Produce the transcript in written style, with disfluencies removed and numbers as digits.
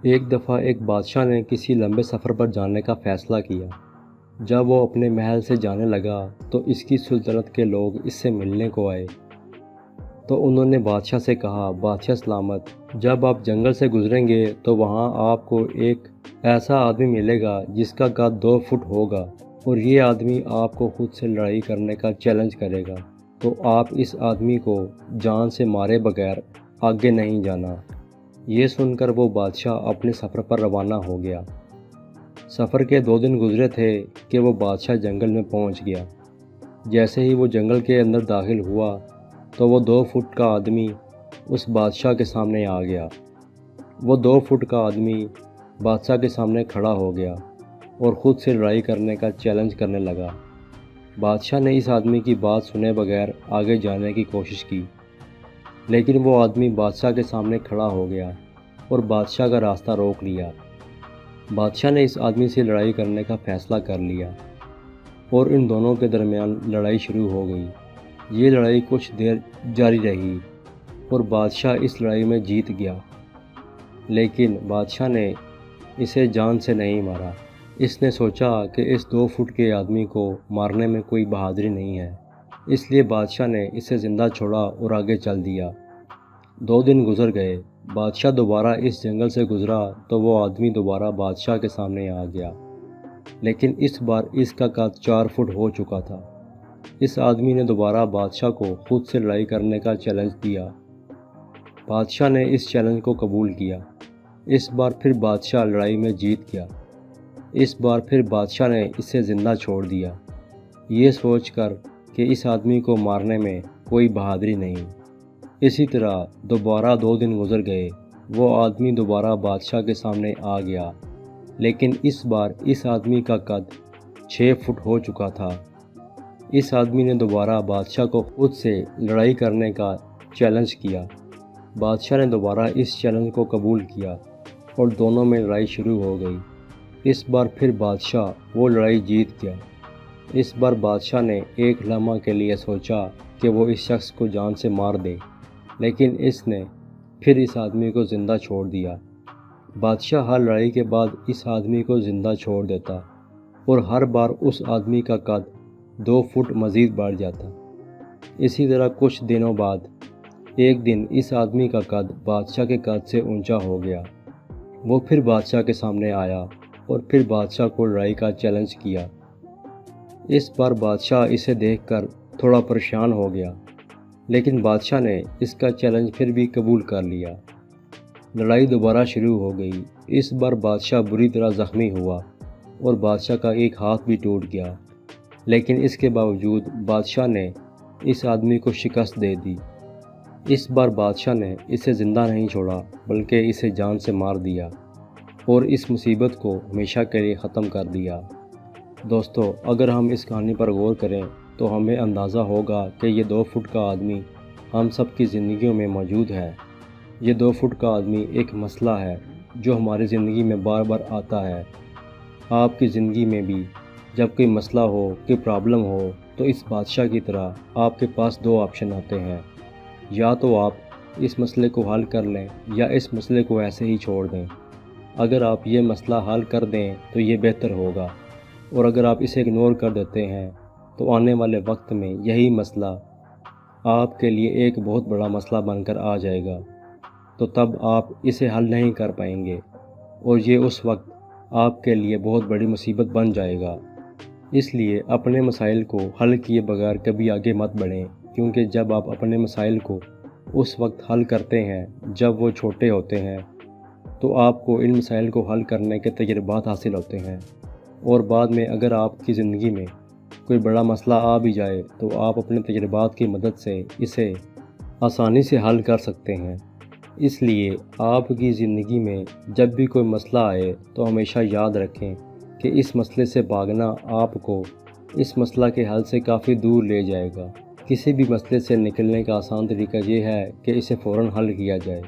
ایک دفعہ ایک بادشاہ نے کسی لمبے سفر پر جانے کا فیصلہ کیا۔ جب وہ اپنے محل سے جانے لگا تو اس کی سلطنت کے لوگ اس سے ملنے کو آئے۔ تو انہوں نے بادشاہ سے کہا، بادشاہ سلامت، جب آپ جنگل سے گزریں گے تو وہاں آپ کو ایک ایسا آدمی ملے گا جس کا قد 2 فٹ ہوگا، اور یہ آدمی آپ کو خود سے لڑائی کرنے کا چیلنج کرے گا، تو آپ اس آدمی کو جان سے مارے بغیر آگے نہیں جانا۔ یہ سن کر وہ بادشاہ اپنے سفر پر روانہ ہو گیا۔ سفر کے 2 دن گزرے تھے کہ وہ بادشاہ جنگل میں پہنچ گیا۔ جیسے ہی وہ جنگل کے اندر داخل ہوا تو وہ 2 فٹ کا آدمی اس بادشاہ کے سامنے آ گیا۔ وہ 2 فٹ کا آدمی بادشاہ کے سامنے کھڑا ہو گیا اور خود سے لڑائی کرنے کا چیلنج کرنے لگا۔ بادشاہ نے اس آدمی کی بات سنے بغیر آگے جانے کی کوشش کی، لیکن وہ آدمی بادشاہ کے سامنے کھڑا ہو گیا اور بادشاہ کا راستہ روک لیا۔ بادشاہ نے اس آدمی سے لڑائی کرنے کا فیصلہ کر لیا اور ان دونوں کے درمیان لڑائی شروع ہو گئی۔ یہ لڑائی کچھ دیر جاری رہی اور بادشاہ اس لڑائی میں جیت گیا، لیکن بادشاہ نے اسے جان سے نہیں مارا۔ اس نے سوچا کہ اس 2 فٹ کے آدمی کو مارنے میں کوئی بہادری نہیں ہے، اس لیے بادشاہ نے اسے زندہ چھوڑا اور آگے چل دیا۔ 2 دن گزر گئے۔ بادشاہ دوبارہ اس جنگل سے گزرا تو وہ آدمی دوبارہ بادشاہ کے سامنے آ گیا، لیکن اس بار اس کا قد 4 فٹ ہو چکا تھا۔ اس آدمی نے دوبارہ بادشاہ کو خود سے لڑائی کرنے کا چیلنج دیا۔ بادشاہ نے اس چیلنج کو قبول کیا۔ اس بار پھر بادشاہ لڑائی میں جیت گیا۔ اس بار پھر بادشاہ نے اسے زندہ چھوڑ دیا، یہ سوچ کر کہ اس آدمی کو مارنے میں کوئی بہادری نہیں۔ اسی طرح دوبارہ 2 دن گزر گئے۔ وہ آدمی دوبارہ بادشاہ کے سامنے آ گیا، لیکن اس بار اس آدمی کا قد 6 فٹ ہو چکا تھا۔ اس آدمی نے دوبارہ بادشاہ کو خود سے لڑائی کرنے کا چیلنج کیا۔ بادشاہ نے دوبارہ اس چیلنج کو قبول کیا اور دونوں میں لڑائی شروع ہو گئی۔ اس بار پھر بادشاہ وہ لڑائی جیت گیا۔ اس بار بادشاہ نے ایک لمحہ کے لیے سوچا کہ وہ اس شخص کو جان سے مار دے، لیکن اس نے پھر اس آدمی کو زندہ چھوڑ دیا۔ بادشاہ ہر لڑائی کے بعد اس آدمی کو زندہ چھوڑ دیتا اور ہر بار اس آدمی کا قد 2 فٹ مزید بڑھ جاتا۔ اسی طرح کچھ دنوں بعد ایک دن اس آدمی کا قد بادشاہ کے قد سے اونچا ہو گیا۔ وہ پھر بادشاہ کے سامنے آیا اور پھر بادشاہ کو لڑائی کا چیلنج کیا۔ اس بار بادشاہ اسے دیکھ کر تھوڑا پریشان ہو گیا، لیکن بادشاہ نے اس کا چیلنج پھر بھی قبول کر لیا۔ لڑائی دوبارہ شروع ہو گئی۔ اس بار بادشاہ بری طرح زخمی ہوا اور بادشاہ کا ایک ہاتھ بھی ٹوٹ گیا، لیکن اس کے باوجود بادشاہ نے اس آدمی کو شکست دے دی۔ اس بار بادشاہ نے اسے زندہ نہیں چھوڑا بلکہ اسے جان سے مار دیا اور اس مصیبت کو ہمیشہ کے لیے ختم کر دیا۔ دوستو، اگر ہم اس کہانی پر غور کریں تو ہمیں اندازہ ہوگا کہ یہ 2 فٹ کا آدمی ہم سب کی زندگیوں میں موجود ہے۔ یہ 2 فٹ کا آدمی ایک مسئلہ ہے جو ہماری زندگی میں بار بار آتا ہے۔ آپ کی زندگی میں بھی جب کوئی مسئلہ ہو، کوئی پرابلم ہو، تو اس بادشاہ کی طرح آپ کے پاس 2 آپشن ہوتے ہیں۔ یا تو آپ اس مسئلے کو حل کر لیں یا اس مسئلے کو ایسے ہی چھوڑ دیں۔ اگر آپ یہ مسئلہ حل کر دیں تو یہ بہتر ہوگا، اور اگر آپ اسے اگنور کر دیتے ہیں تو آنے والے وقت میں یہی مسئلہ آپ کے لیے ایک بہت بڑا مسئلہ بن کر آ جائے گا، تو تب آپ اسے حل نہیں کر پائیں گے اور یہ اس وقت آپ کے لیے بہت بڑی مصیبت بن جائے گا۔ اس لیے اپنے مسائل کو حل کیے بغیر کبھی آگے مت بڑھیں، کیونکہ جب آپ اپنے مسائل کو اس وقت حل کرتے ہیں جب وہ چھوٹے ہوتے ہیں تو آپ کو ان مسائل کو حل کرنے کے تجربات حاصل ہوتے ہیں، اور بعد میں اگر آپ کی زندگی میں کوئی بڑا مسئلہ آ بھی جائے تو آپ اپنے تجربات کی مدد سے اسے آسانی سے حل کر سکتے ہیں۔ اس لیے آپ کی زندگی میں جب بھی کوئی مسئلہ آئے تو ہمیشہ یاد رکھیں کہ اس مسئلے سے بھاگنا آپ کو اس مسئلہ کے حل سے کافی دور لے جائے گا۔ کسی بھی مسئلے سے نکلنے کا آسان طریقہ یہ ہے کہ اسے فوراً حل کیا جائے۔